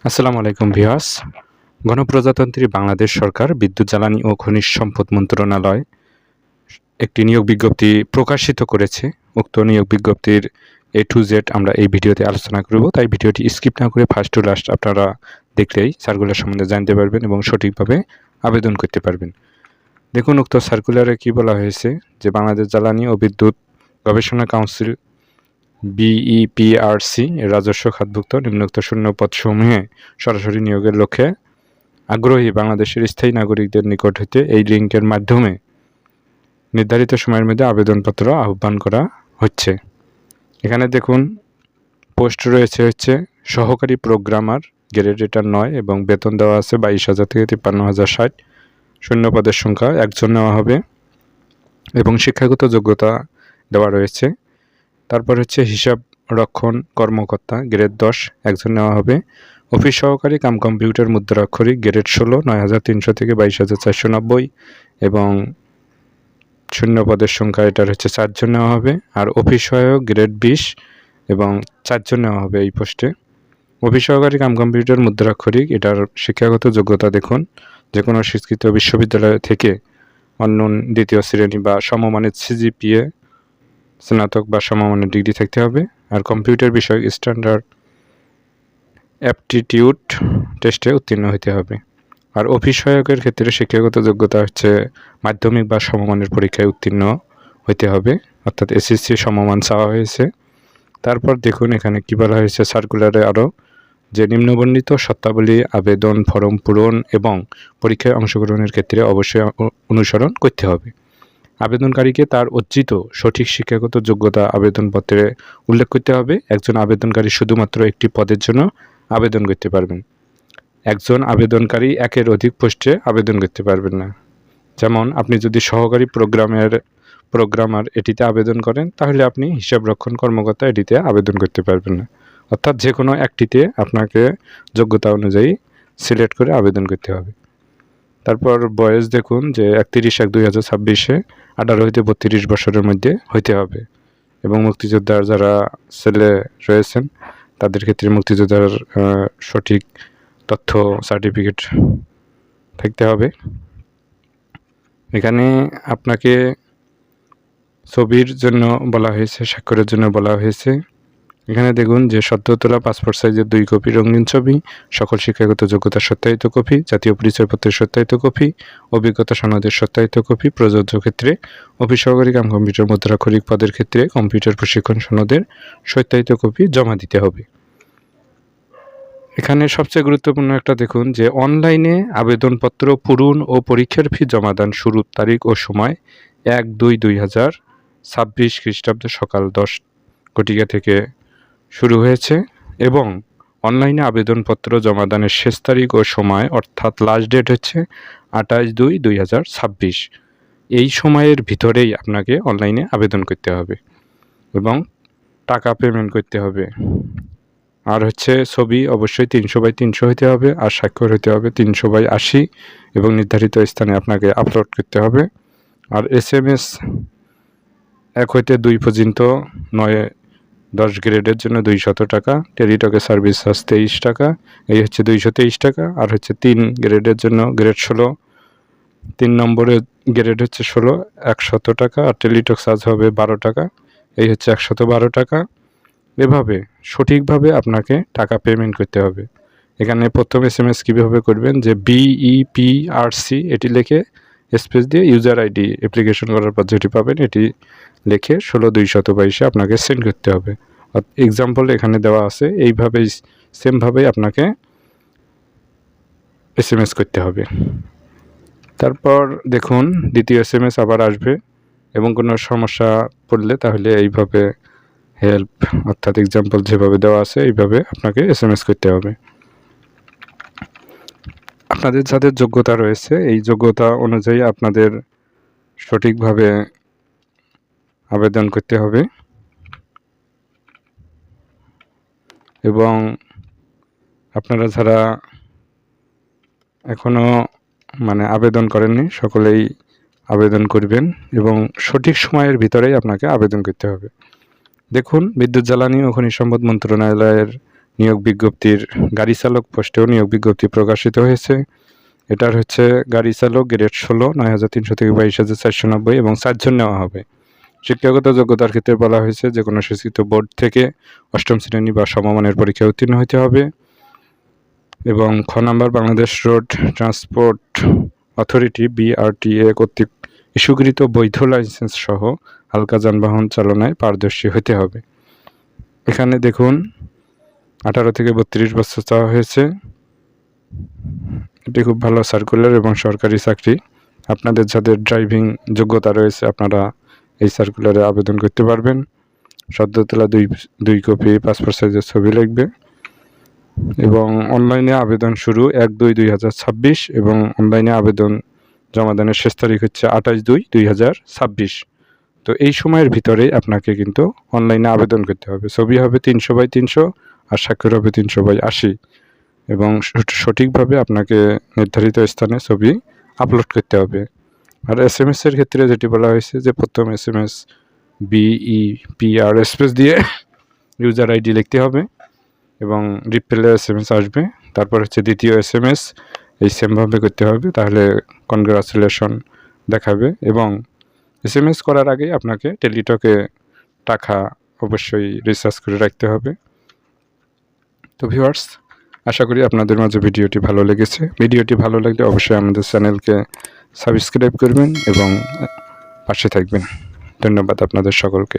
আসসালামু আলাইকুম ভিউয়ার্স। গণপ্রজাতন্ত্রী বাংলাদেশ সরকার বিদ্যুৎ জ্বালানি ও খনিজ সম্পদ মন্ত্রণালয় একটি নিয়োগ বিজ্ঞপ্তি প্রকাশিত করেছে। উক্ত নিয়োগ বিজ্ঞপ্তির A to Z আমরা এই ভিডিওতে আলোচনা করব, তাই ভিডিওটি স্কিপ না করে ফার্স্ট টু লাস্ট আপনারা দেখলেই সার্কুলার সম্বন্ধে জানতে পারবেন এবং সঠিকভাবে আবেদন করতে পারবেন। দেখুন, উক্ত সার্কুলারে কি বলা হয়েছে যে বাংলাদেশ জ্বালানি ও বিদ্যুৎ গবেষণা কাউন্সিল BEPRC এর রাজস্ব খাতভুক্ত নিম্নোক্ত শূন্য পদসমূহে সরাসরি নিয়োগের লক্ষ্যে আগ্রহী বাংলাদেশের স্থায়ী নাগরিকদের নিকট হতে এই লিঙ্কের মাধ্যমে নির্ধারিত সময়ের মধ্যে আবেদনপত্র আহ্বান করা হচ্ছে। এখানে দেখুন, পোস্ট রয়েছে সহকারী প্রোগ্রামার, গ্রেড এটা 9 এবং বেতন দেওয়া আছে 22,000 থেকে 53,060। শূন্য পদের সংখ্যা একজন নেওয়া হবে এবং শিক্ষাগত যোগ্যতা দেওয়া রয়েছে। তারপর হিসাব রক্ষণ কর্মকর্তা, গ্রেড 10, একজন নেওয়া হবে। অফিস সহকারী কাম কম্পিউটার মুদ্রাক্ষরিক, গ্রেড 16, 9,300 থেকে 22,490 এবং শূন্য পদের সংখ্যা এটার 4জন নেওয়া হবে। আর অফিস সহায়ক, গ্রেড 20 এবং 4জন নেওয়া হবে এই পোস্টে। অফিস সহকারী কাম কম্পিউটার মুদ্রাক্ষরিক, এটার শিক্ষাগত যোগ্যতা দেখুন, যে কোনো স্বীকৃত বিশ্ববিদ্যালয় থেকে অনন্য দ্বিতীয় শ্রেণী বা সমমানের CGPA, স্নাতক বা সমমানের ডিগ্রি থাকতে হবে। আর কম্পিউটার বিষয়ক স্ট্যান্ডার্ড অ্যাপটিটিউড টেস্টে উত্তীর্ণ হতে হবে। আর অফিস সহায়কের ক্ষেত্রে শিক্ষাগত যোগ্যতা মাধ্যমিক বা সমমানের পরীক্ষায় উত্তীর্ণ হতে হবে, অর্থাৎ SSC সমমান চাওয়া হয়েছে। তারপর দেখুন এখানে কী বলা হয়েছে সার্কুলারে আরও, যে নিম্নবর্ণিত শর্তাবলী আবেদন ফরম পূরণ এবং পরীক্ষায় অংশগ্রহণের ক্ষেত্রে অবশ্যই অনুসরণ করতে হবে। আবেদনকারীকে তার অর্জিত সঠিক শিক্ষাগত যোগ্যতা আবেদনপত্রে উল্লেখ করতে হবে। একজন আবেদনকারী শুধুমাত্র একটি পদের জন্য আবেদন করতে পারবেন। একজন আবেদনকারী একের অধিক পোস্টে আবেদন করতে পারবেন না। যেমন আপনি যদি সহকারী প্রোগ্রামার এটিতে আবেদন করেন, তাহলে আপনি হিসাব রক্ষণ কর্মকর্তা এটিতে আবেদন করতে পারবেন না। অর্থাৎ যে কোনো একটিতে আপনাকে যোগ্যতা অনুযায়ী সিলেক্ট করে আবেদন করতে হবে। তারপর বয়স দেখুন, যে 31/1/2026 18 হইতে 32 বছরের মধ্যে হইতে হবে এবং মুক্তিযোদ্ধার যারা ছেলে রয়েছেন তাদের ক্ষেত্রে মুক্তিযোদ্ধার সঠিক তথ্য সার্টিফিকেট থাকতে হবে। এখানে আপনাকে ছবির জন্য বলা হয়েছে, স্বাক্ষরের জন্য বলা হয়েছে। এখানে দেখুন যে সদ্য তোলা পাসপোর্ট সাইজের 2 কপি রঙিন ছবি, সকল শিক্ষাগত যোগ্যতার সত্যায়িত কপি, জাতীয় পরিচয়পত্রের সত্যায়িত কপি, অভিজ্ঞতা সনদের সত্যায়িত কপি, প্রযোজ্য ক্ষেত্রে অফিস সহকারী কাম কম্পিউটার মুদ্রাক্ষরিক পদের ক্ষেত্রে কম্পিউটার প্রশিক্ষণ সনদের সত্যায়িত কপি জমা দিতে হবে। এখানে সবচেয়ে গুরুত্বপূর্ণ একটা দেখুন যে অনলাইনে আবেদনপত্র পূরণ ও পরীক্ষার ফি জমাদান শুরুর তারিখ ও সময় 1/2/2026 খ্রিস্টাব্দ সকাল 10 ঘটিকা থেকে শুরু হয়েছে এবং অনলাইনে আবেদনপত্র জমাদানের শেষ তারিখ ও সময় অর্থাৎ লাস্ট ডেট 28/2/2026। এই সময়ের ভিতরেই আপনাকে অনলাইনে আবেদন করতে হবে এবং টাকা পেমেন্ট করতে হবে। আর ছবি অবশ্যই 300x300 হতে হবে, আর স্বাক্ষর হতে হবে 300/80 এবং নির্ধারিত স্থানে আপনাকে আপলোড করতে হবে। আর SMS 1 হইতে 2 পর্যন্ত 9-10 গ্রেডের জন্য 200 টাকা, টেলিটকের সার্ভিস চার্জ 23 টাকা, এই 223 টাকা। আর 3 গ্রেডের জন্য গ্রেড 16, 3 নম্বরের গ্রেড 16, 100 টাকা, আর টেলিটক চার্জ হবে 12 টাকা, এই 112 টাকা। এভাবে সঠিকভাবে আপনাকে টাকা পেমেন্ট করতে হবে। এখানে প্রথম SMS কীভাবে করবেন, যে BEPRC এটি লিখে স্পেস দিয়ে ইউজার ID অ্যাপ্লিকেশন করার পর যেটি পাবেন এটি লিখে 16,222 আপনাকে সেন্ড করতে হবে। এক্সাম্পল এখানে দেওয়া আছে, এইভাবেই সেমভাবেই আপনাকে SMS করতে হবে। তারপর দেখুন দ্বিতীয় SMS আবার আসবে এবং কোনো সমস্যা পড়লে তাহলে এইভাবে হেল্প, অর্থাৎ এক্সাম্পল যেভাবে দেওয়া আছে এইভাবে আপনাকে SMS করতে হবে। আপনাদের যাদের যোগ্যতা রয়েছে এই যোগ্যতা অনুযায়ী আপনাদের সঠিকভাবে আবেদন করতে হবে এবং আপনারা যারা এখনও আবেদন করেননি সকলেই আবেদন করবেন এবং সঠিক সময়ের ভিতরেই আপনাকে আবেদন করতে হবে। দেখুন, বিদ্যুৎ জ্বালানি ও খনিজ সম্পদ মন্ত্রণালয়ের নিয়োগ বিজ্ঞপ্তির গাড়ি চালক পোস্টেও নিয়োগ বিজ্ঞপ্তি প্রকাশিত হয়েছে। এটার হচ্ছে গাড়ি চালক গ্রেড 16, 9,300 থেকে 22,490 এবং 4 জন নেওয়া হবে। শিক্ষাগত যোগ্যতার ক্ষেত্রে বলা হয়েছে যে কোনো স্বীকৃত বোর্ড থেকে 8ম শ্রেণী বা সমমানের পরীক্ষায় উত্তীর্ণ হতে হবে। এবং খ number, Bangladesh road transport authority BRTA কর্তৃক ইস্যুকৃত বৈধ লাইসেন্স সহ হালকা যানবাহন চালনায় পারদর্শী হতে হবে। এখানে দেখুন 18 থেকে 32 বছর চাওয়া হয়েছে। এটি খুব ভালো সার্কুলার এবং সরকারি চাকরি। আপনাদের যাদের ড্রাইভিং যোগ্যতা রয়েছে আপনারা এই সার্কুলারে আবেদন করতে পারবেন। সদ্য তোলা 2 কপি পাসপোর্ট সাইজের ছবি লাগবে। এবং অনলাইনে আবেদন শুরু 1/2/2026 এবং অনলাইনে আবেদন জমাদানের শেষ তারিখ হচ্ছে 28/2/2026। তো এই সময়ের ভিতরেই আপনাকে কিন্তু অনলাইনে আবেদন করতে হবে। ছবি হবে 300x300 আর স্বাক্ষর হবে 300/80 এবং সঠিকভাবে আপনাকে নির্ধারিত স্থানে ছবি আপলোড করতে হবে। আর SMS এর ক্ষেত্রে যেটি বলা হয়েছে যে প্রথম SMS BEPR স্পেস দিয়ে ইউজার ID লিখতে হবে এবং রিপ্লে SMS আসবে। তারপর হচ্ছে দ্বিতীয় SMS এই সেমভাবে করতে হবে, তাহলে কনগ্রাচুলেশন দেখাবে। এবং SMS করার আগে আপনাকে টেলিটকে টাকা অবশ্যই রিচার্জ করে রাখতে হবে। তো ভিউয়ার্স, আশা করি আপনাদের মাঝে ভিডিওটি ভালো লেগেছে। ভিডিওটি ভালো লাগলে অবশ্যই আমাদের চ্যানেলকে সাবস্ক্রাইব করবেন এবং পাশে থাকবেন। ধন্যবাদ আপনাদের সকলকে।